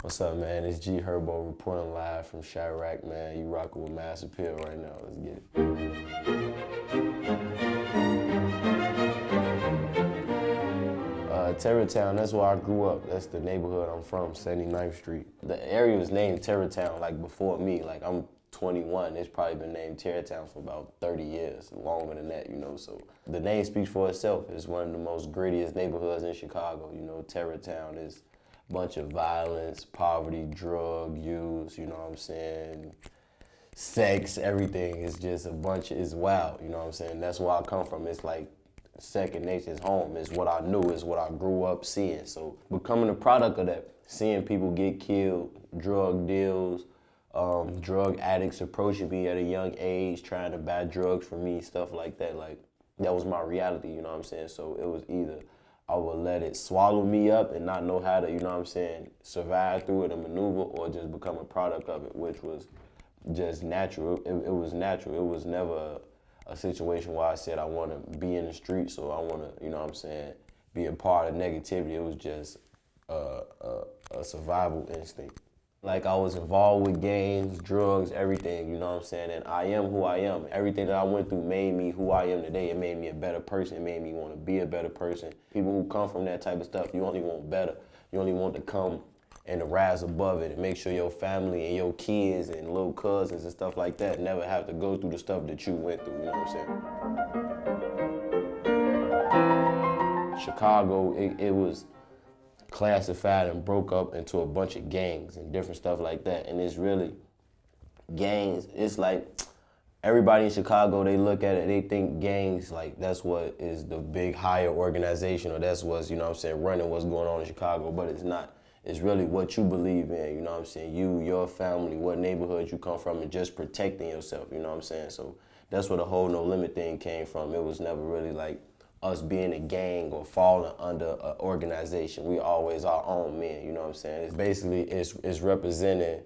What's up, man? It's Herbo reporting live from ChiRaq, man. You rocking with Mass Appeal right now. Let's get it. Terrortown, that's where I grew up. That's the neighborhood I'm from, 79th Street. The area was named Terrortown, like, before me. Like, I'm 21. It's probably been named Terrortown for about 30 years, longer than that, you know. So the name speaks for itself. It's one of the most grittiest neighborhoods in Chicago. You know, Terrortown is bunch of violence, poverty, drug use, you know what I'm saying? Sex, everything is just it's wild, you know what I'm saying? That's where I come from. It's like second nature's home. It's what I knew, it's what I grew up seeing. So becoming a product of that, seeing people get killed, drug deals, drug addicts approaching me at a young age, trying to buy drugs from me, stuff like that. Like, that was my reality, you know what I'm saying? So it was either I would let it swallow me up and not know how to, you know what I'm saying, survive through it and maneuver, or just become a product of it, which was just natural. It was natural. It was never a situation where I said I want to be in the streets or I want to, you know what I'm saying, be a part of negativity. It was just a survival instinct. Like, I was involved with gangs, drugs, everything, you know what I'm saying? And I am who I am. Everything that I went through made me who I am today. It made me a better person. It made me want to be a better person. People who come from that type of stuff, you only want better. You only want to come and to rise above it and make sure your family and your kids and little cousins and stuff like that never have to go through the stuff that you went through, you know what I'm saying? Chicago, it was classified and broke up into a bunch of gangs and different stuff like that. And it's really gangs. It's like everybody in Chicago, they look at it, they think gangs, like, that's what is the big higher organization, or that's what's, you know what I'm saying, running what's going on in Chicago, but it's not. It's really what you believe in, you know what I'm saying? You, your family, what neighborhood you come from, and just protecting yourself, you know what I'm saying? So that's where the whole No Limit thing came from. It was never really like us being a gang or falling under an organization. We always our own men, you know what I'm saying? It's basically, it's representing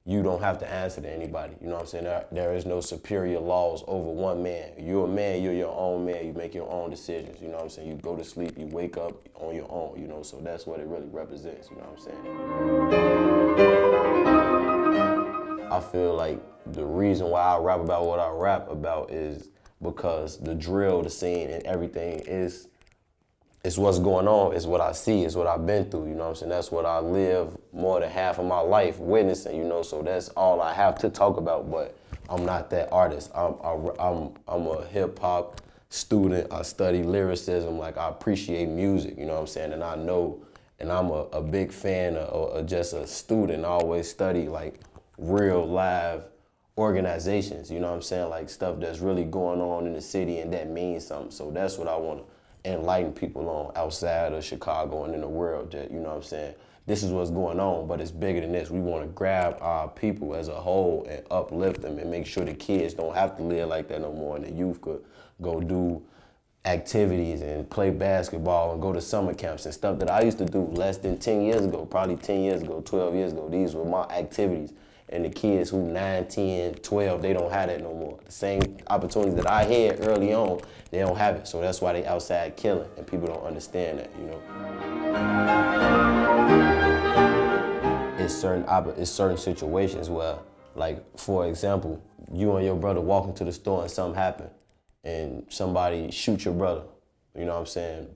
you don't have to answer to anybody, you know what I'm saying? There is no superior laws over one man. You're a man, you're your own man, you make your own decisions, you know what I'm saying? You go to sleep, you wake up on your own, you know, so that's what it really represents, you know what I'm saying? I feel like the reason why I rap about what I rap about is because the drill, the scene, and everything is what's going on, it's what I see, it's what I've been through, you know what I'm saying? That's what I live more than half of my life witnessing, you know, so that's all I have to talk about, but I'm not that artist. I'm a hip hop student, I study lyricism, like, I appreciate music, you know what I'm saying? And I know, and I'm a big fan of just a student. I always study, like, real live organizations, you know what I'm saying? Like, stuff that's really going on in the city and that means something. So that's what I want to enlighten people on outside of Chicago and in the world, that, you know what I'm saying? This is what's going on, but it's bigger than this. We want to grab our people as a whole and uplift them and make sure the kids don't have to live like that no more, and the youth could go do activities and play basketball and go to summer camps and stuff that I used to do less than 10 years ago, probably 10 years ago, 12 years ago. These were my activities. And the kids who 9, 10, 12, they don't have that no more. The same opportunities that I had early on, they don't have it. So that's why they outside killing, and people don't understand that, you know? It's certain situations where, like, for example, you and your brother walk into the store and something happen, and somebody shoot your brother, you know what I'm saying?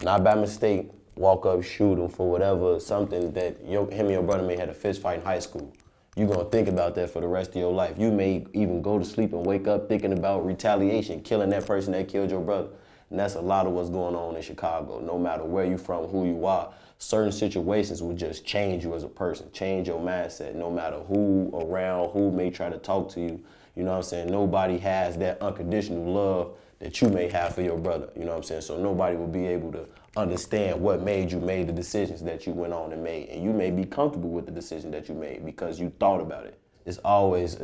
Not by mistake, walk up, shoot him for whatever, something that him and your brother may have a fist fight in high school. You're gonna think about that for the rest of your life. You may even go to sleep and wake up thinking about retaliation, killing that person that killed your brother. And that's a lot of what's going on in Chicago. No matter where you're from, who you are, certain situations will just change you as a person, change your mindset, no matter who around, who may try to talk to you. You know what I'm saying? Nobody has that unconditional love that you may have for your brother, you know what I'm saying? So nobody will be able to understand what made you make the decisions that you went on and made. And you may be comfortable with the decision that you made because you thought about it. It's always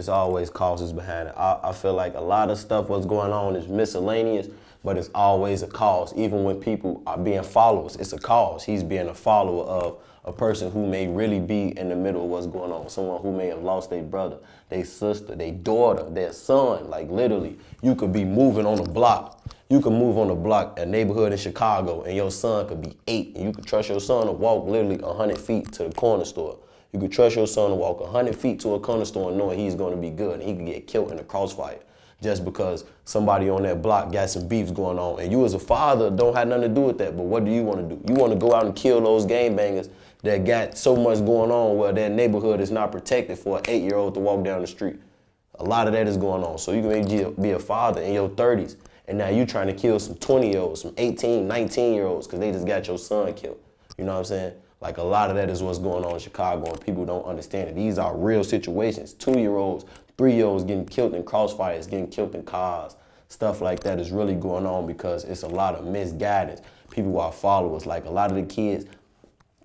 causes behind it. I feel like a lot of stuff what's going on is miscellaneous, but it's always a cause. Even when people are being followers, it's a cause. He's being a follower of a person who may really be in the middle of what's going on. Someone who may have lost their brother, their sister, their daughter, their son. Like, literally, you could be moving on a block. You could move on a block, a neighborhood in Chicago, and your son could be 8, and you could trust your son to walk literally 100 feet to the corner store. You can trust your son to walk 100 feet to a corner store knowing he's going to be good and he can get killed in a crossfire just because somebody on that block got some beefs going on. And you as a father don't have nothing to do with that, but what do you want to do? You want to go out and kill those gangbangers that got so much going on where their neighborhood is not protected for an 8-year-old to walk down the street. A lot of that is going on. So you can be a father in your 30s, and now you trying to kill some 20-year-olds, some 18, 19-year-olds, because they just got your son killed. You know what I'm saying? Like, a lot of that is what's going on in Chicago, and people don't understand it. These are real situations. 2-year-olds, 3-year-olds getting killed in crossfires, getting killed in cars. Stuff like that is really going on because it's a lot of misguidance. People are followers. Like, a lot of the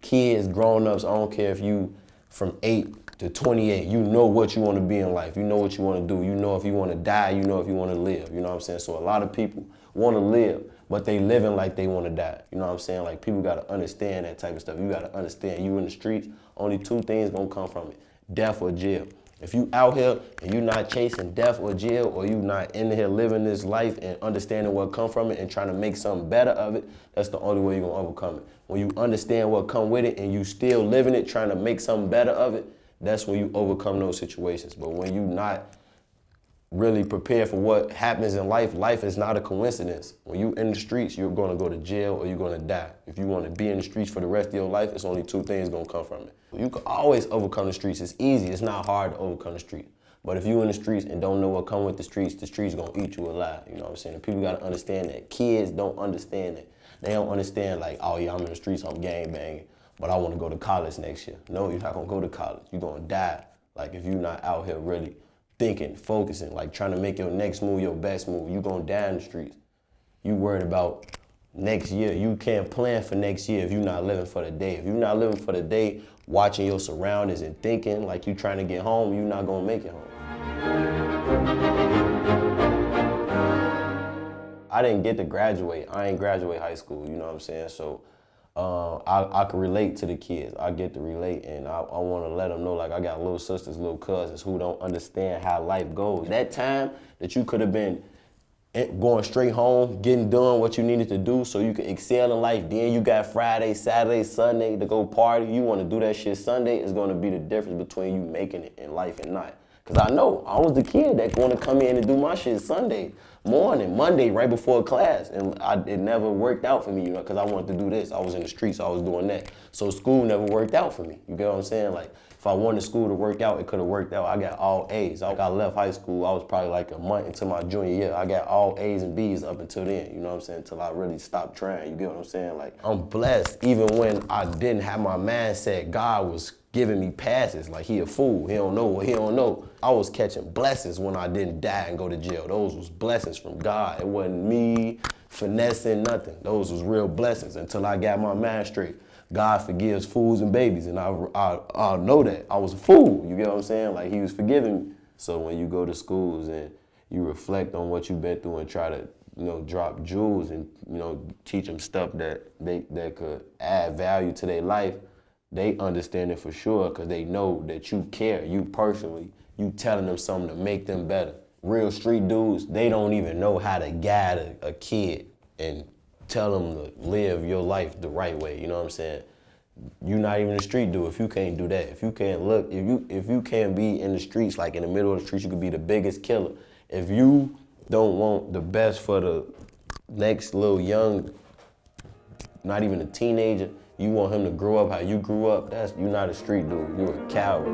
kids, grown-ups, I don't care if you from 8 to 28, you know what you want to be in life. You know what you want to do. You know if you want to die, you know if you want to live. You know what I'm saying? So a lot of people want to live, but they living like they want to die. You know what I'm saying? Like, people got to understand that type of stuff. You got to understand you in the streets, only 2 things going to come from it: death or jail. If you out here and you not chasing death or jail, or you not in here living this life and understanding what come from it and trying to make something better of it, that's the only way you're going to overcome it. When you understand what come with it and you still living it, trying to make something better of it, that's when you overcome those situations. But when you not really prepared for what happens in life, life is not a coincidence. When you in the streets, you're going to go to jail or you're going to die. If you want to be in the streets for the rest of your life, it's only 2 things going to come from it. You can always overcome the streets. It's easy. It's not hard to overcome the streets. But if you in the streets and don't know what come with the streets going to eat you alive. You know what I'm saying? And people got to understand that. Kids don't understand that. They don't understand, like, oh yeah, I'm in the streets, I'm gangbanging, but I want to go to college next year. No, you're not going to go to college. You're going to die. Like, if you're not out here really thinking, focusing, like trying to make your next move your best move, you're going to die in the streets. You worried about next year. You can't plan for next year if you're not living for the day. If you're not living for the day, watching your surroundings and thinking like you're trying to get home, you're not going to make it home. I didn't get to graduate. I ain't graduate high school, you know what I'm saying? So I can relate to the kids. I get to relate, and I want to let them know, like, I got little sisters, little cousins who don't understand how life goes. That time that you could have been going straight home, getting done what you needed to do so you could excel in life, then you got Friday, Saturday, Sunday to go party. You want to do that shit Sunday, is going to be the difference between you making it in life and not. Because I know I was the kid that going to come in and do my shit Sunday morning, Monday, right before class. And it never worked out for me, you know, because I wanted to do this. I was in the streets, I was doing that. So school never worked out for me. You get what I'm saying? Like, if I wanted school to work out, it could have worked out. I got all A's. I left high school, I was probably like a month into my junior year. I got all A's and B's up until then, you know what I'm saying? Until I really stopped trying, you get what I'm saying? Like, I'm blessed. Even when I didn't have my mindset, God was giving me passes. Like, he a fool, he don't know what he don't know. I was catching blessings when I didn't die and go to jail. Those was blessings from God. It wasn't me finessing nothing. Those was real blessings until I got my mind straight. God forgives fools and babies, and I know that. I was a fool, you get what I'm saying? Like, he was forgiving me. So when you go to schools and you reflect on what you've been through and try to, you know, drop jewels and, you know, teach them stuff that could add value to their life, they understand it for sure because they know that you care, you personally, you telling them something to make them better. Real street dudes, they don't even know how to guide a kid and tell them to live your life the right way, you know what I'm saying? You're not even a street dude if you can't do that. If you can't look, if you can't be in the streets, like in the middle of the streets, you could be the biggest killer. If you don't want the best for the next little young, not even a teenager, you want him to grow up how you grew up, you're not a street dude, you're a coward.